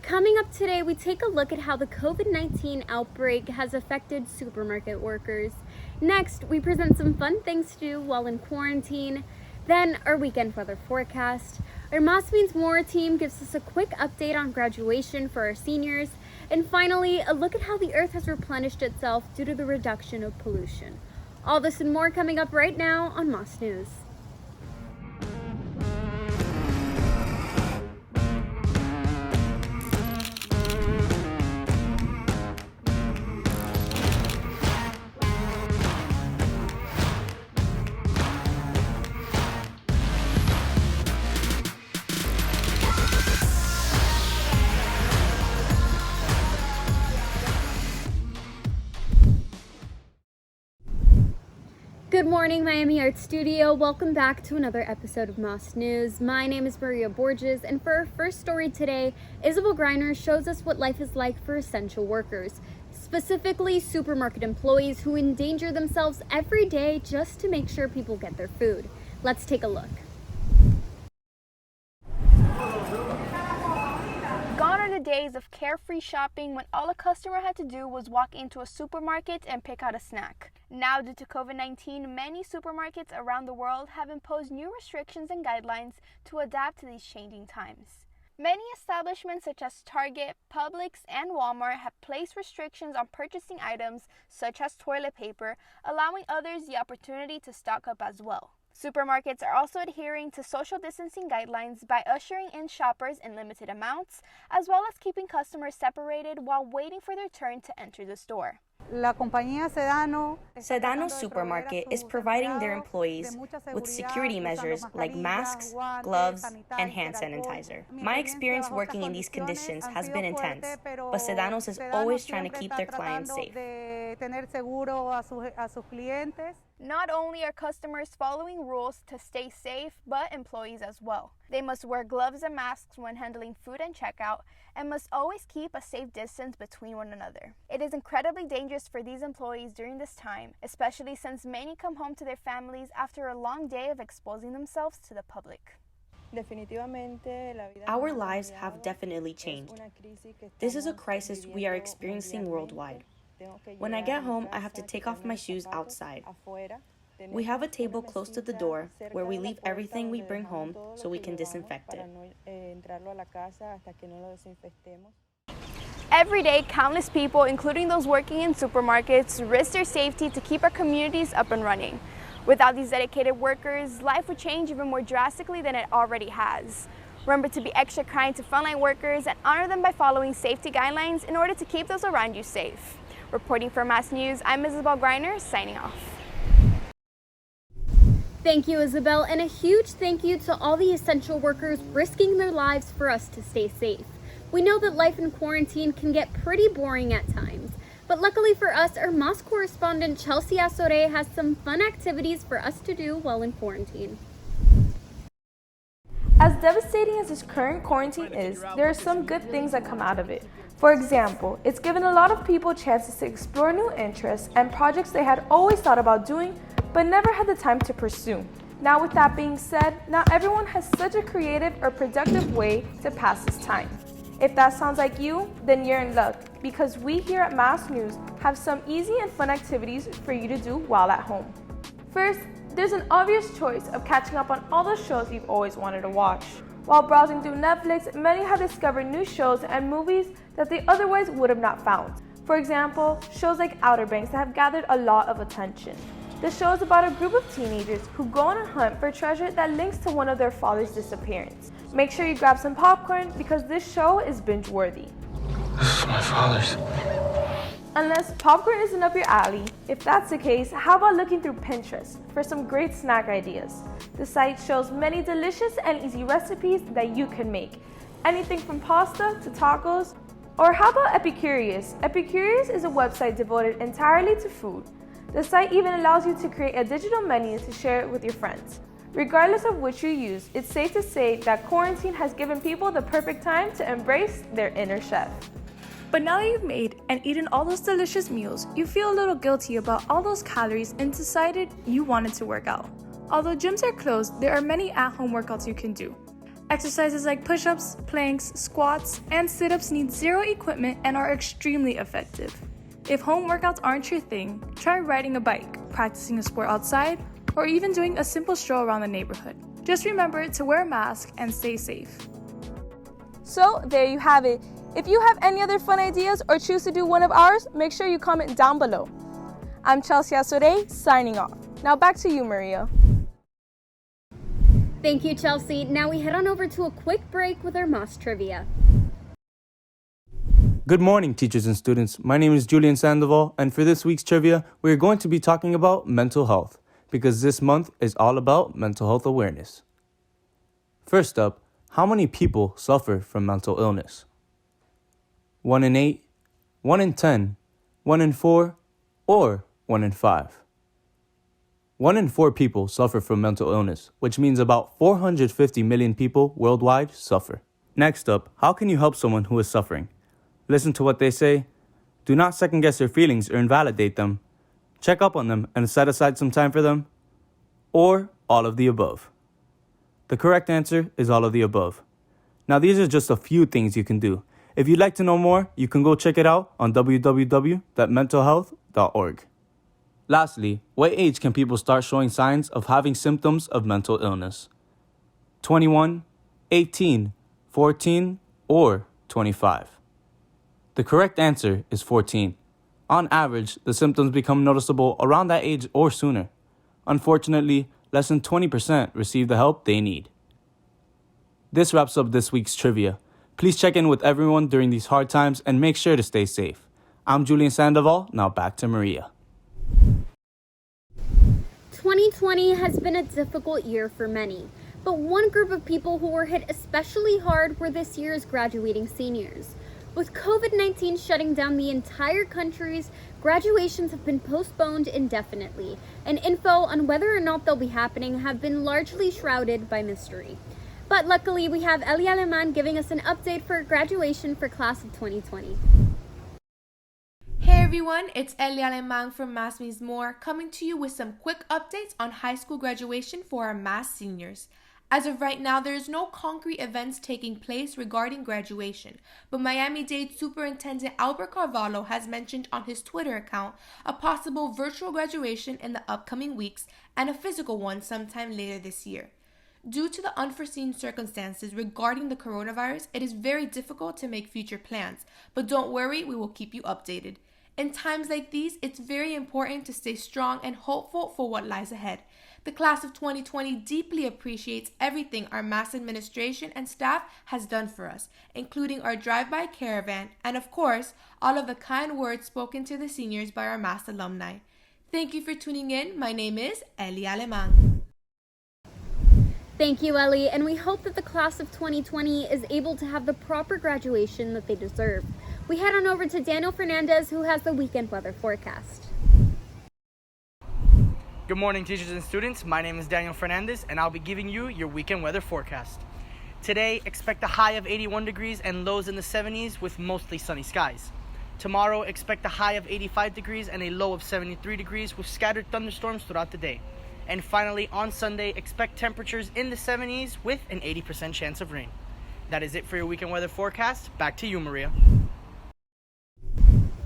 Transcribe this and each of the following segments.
Coming up today, we take a look at how the COVID-19 outbreak has affected supermarket workers. Next, we present some fun things to do while in quarantine. Then, our weekend weather forecast. Our Mas Means More team gives us a quick update on graduation for our seniors. And finally, a look at how the Earth has replenished itself due to the reduction of pollution. All this and more coming up right now on Mas News. Good morning, Miami Art Studio. Welcome back to another episode of Mas News. My name is Maria Borges, and for our first story today, Isabelle Greiner shows us what life is like for essential workers, specifically supermarket employees who endanger themselves every day just to make sure people get their food. Let's take a look. Gone are the days of carefree shopping when all a customer had to do was walk into a supermarket and pick out a snack. Now, due to COVID-19, many supermarkets around the world have imposed new restrictions and guidelines to adapt to these changing times. Many establishments such as Target, Publix, and Walmart have placed restrictions on purchasing items such as toilet paper, allowing others the opportunity to stock up as well. Supermarkets are also adhering to social distancing guidelines by ushering in shoppers in limited amounts, as well as keeping customers separated while waiting for their turn to enter the store. Sedano's supermarket is providing their employees with security measures like masks, gloves, and hand sanitizer. My experience working in these conditions has been intense, but Sedano's is always trying to keep their clients safe. Not only are customers following rules to stay safe, but employees as well. They must wear gloves and masks when handling food and checkout, and must always keep a safe distance between one another. It is incredibly dangerous for these employees during this time, especially since many come home to their families after a long day of exposing themselves to the public. Our lives have definitely changed. This is a crisis we are experiencing worldwide. When I get home, I have to take off my shoes outside. We have a table close to the door where we leave everything we bring home so we can disinfect it. Every day, countless people, including those working in supermarkets, risk their safety to keep our communities up and running. Without these dedicated workers, life would change even more drastically than it already has. Remember to be extra kind to frontline workers and honor them by following safety guidelines in order to keep those around you safe. Reporting for Mas News, I'm Isabelle Greiner, signing off. Thank you, Isabelle, and a huge thank you to all the essential workers risking their lives for us to stay safe. We know that life in quarantine can get pretty boring at times, but luckily for us, our Mas correspondent Chelsy Asorey has some fun activities for us to do while in quarantine. As devastating as this current quarantine is, there are some good things that come out of it. For example, it's given a lot of people chances to explore new interests and projects they had always thought about doing, but never had the time to pursue. Now, with that being said, not everyone has such a creative or productive way to pass this time. If that sounds like you, then you're in luck, because we here at Mas News have some easy and fun activities for you to do while at home. First, there's an obvious choice of catching up on all those shows you've always wanted to watch. While browsing through Netflix, many have discovered new shows and movies that they otherwise would have not found. For example, shows like Outer Banks that have gathered a lot of attention. The show is about a group of teenagers who go on a hunt for treasure that links to one of their father's disappearance. Make sure you grab some popcorn because this show is binge-worthy. This is my father's. Unless popcorn isn't up your alley, if that's the case, how about looking through Pinterest for some great snack ideas? The site shows many delicious and easy recipes that you can make. Anything from pasta to tacos. Or how about Epicurious? Epicurious is a website devoted entirely to food. The site even allows you to create a digital menu to share it with your friends. Regardless of which you use, it's safe to say that quarantine has given people the perfect time to embrace their inner chef. But now that you've made and eaten all those delicious meals, you feel a little guilty about all those calories and decided you wanted to work out. Although gyms are closed, there are many at-home workouts you can do. Exercises like push-ups, planks, squats, and sit-ups need zero equipment and are extremely effective. If home workouts aren't your thing, try riding a bike, practicing a sport outside, or even doing a simple stroll around the neighborhood. Just remember to wear a mask and stay safe. So there you have it. If you have any other fun ideas or choose to do one of ours, make sure you comment down below. I'm Chelsy Asorey, signing off. Now back to you, Maria. Thank you, Chelsea. Now we head on over to a quick break with our Moss Trivia. Good morning, teachers and students. My name is Julian Sandoval, and for this week's trivia, we're going to be talking about mental health, because this month is all about mental health awareness. First up, how many people suffer from mental illness? 1 in 8, 1 in 10, 1 in 4, or 1 in 5? 1 in 4 people suffer from mental illness, which means about 450 million people worldwide suffer. Next up, how can you help someone who is suffering? Listen to what they say. Do not second guess their feelings or invalidate them. Check up on them and set aside some time for them. Or all of the above. The correct answer is all of the above. Now these are just a few things you can do. If you'd like to know more, you can go check it out on www.mentalhealth.org. Lastly, what age can people start showing signs of having symptoms of mental illness? 21, 18, 14, or 25? The correct answer is 14. On average, the symptoms become noticeable around that age or sooner. Unfortunately, less than 20% receive the help they need. This wraps up this week's trivia. Please check in with everyone during these hard times and make sure to stay safe. I'm Julian Sandoval, now back to Maria. 2020 has been a difficult year for many, but one group of people who were hit especially hard were this year's graduating seniors. With COVID-19 shutting down the entire countries, graduations have been postponed indefinitely, and info on whether or not they'll be happening have been largely shrouded by mystery. But luckily, we have Ellie Aleman giving us an update for graduation for class of 2020. Hey everyone, it's Ellie Aleman from Mass Means More, coming to you with some quick updates on high school graduation for our Mass seniors. As of right now, there is no concrete events taking place regarding graduation, but Miami-Dade Superintendent Albert Carvalho has mentioned on his Twitter account a possible virtual graduation in the upcoming weeks and a physical one sometime later this year. Due to the unforeseen circumstances regarding the coronavirus, it is very difficult to make future plans, but don't worry, we will keep you updated. In times like these, it's very important to stay strong and hopeful for what lies ahead. The class of 2020 deeply appreciates everything our Mass administration and staff has done for us, including our drive-by caravan and, of course, all of the kind words spoken to the seniors by our Mass alumni. Thank you for tuning in. My name is Ellie Aleman. Thank you, Ellie, and we hope that the class of 2020 is able to have the proper graduation that they deserve. We head on over to Daniel Fernandez, who has the weekend weather forecast. Good morning, teachers and students. My name is Daniel Fernandez, and I'll be giving you your weekend weather forecast. Today, expect a high of 81 degrees and lows in the 70s with mostly sunny skies. Tomorrow, expect a high of 85 degrees and a low of 73 degrees with scattered thunderstorms throughout the day. And finally, on Sunday, expect temperatures in the 70s with an 80% chance of rain. That is it for your weekend weather forecast. Back to you, Maria.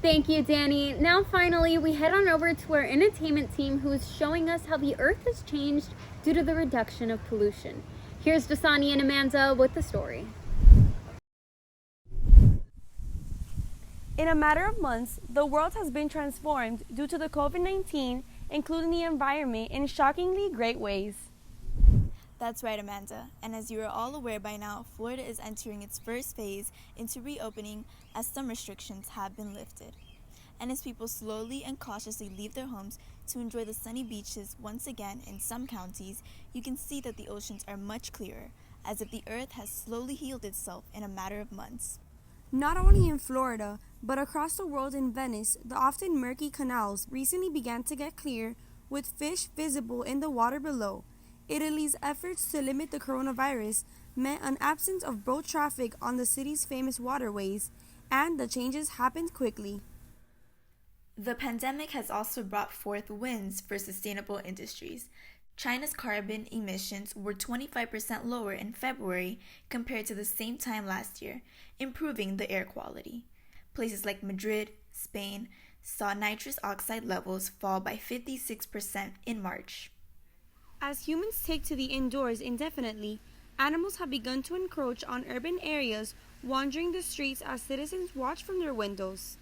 Thank you, Danny. Now, finally, we head on over to our entertainment team, who is showing us how the Earth has changed due to the reduction of pollution. Here's Dasani and Amanda with the story. In a matter of months, the world has been transformed due to the COVID-19, including the environment, in shockingly great ways. That's right, Amanda. And as you are all aware by now, Florida is entering its first phase into reopening as some restrictions have been lifted. And as people slowly and cautiously leave their homes to enjoy the sunny beaches once again in some counties, you can see that the oceans are much clearer, as if the earth has slowly healed itself in a matter of months. Not only in Florida, but across the world in Venice, the often murky canals recently began to get clear, with fish visible in the water below. Italy's efforts to limit the coronavirus meant an absence of boat traffic on the city's famous waterways, and the changes happened quickly. The pandemic has also brought forth wins for sustainable industries. China's carbon emissions were 25% lower in February compared to the same time last year, improving the air quality. Places like Madrid, Spain, saw nitrous oxide levels fall by 56% in March. As humans take to the indoors indefinitely, animals have begun to encroach on urban areas, wandering the streets as citizens watch from their windows.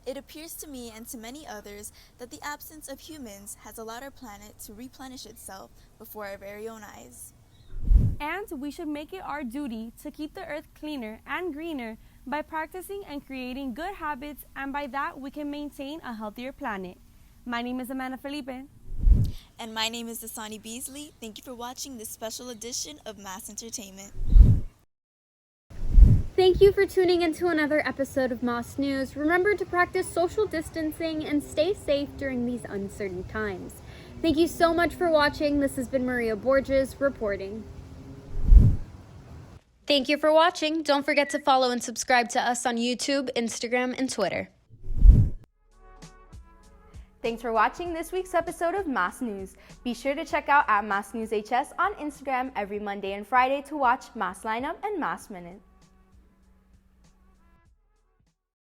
It appears to me and to many others that the absence of humans has allowed our planet to replenish itself before our very own eyes. And we should make it our duty to keep the earth cleaner and greener by practicing and creating good habits, and by that we can maintain a healthier planet. My name is Amanda Felipe. And my name is Dasani Beasley. Thank you for watching this special edition of Mass Entertainment. Thank you for tuning into another episode of Moss News. Remember to practice social distancing and stay safe during these uncertain times. Thank you so much for watching. This has been Maria Borges reporting. Thank you for watching. Don't forget to follow and subscribe to us on YouTube, Instagram, and Twitter. Thanks for watching this week's episode of Mass News. Be sure to check out @MassNewsHS on Instagram every Monday and Friday to watch Mass Lineup and Mass Minute.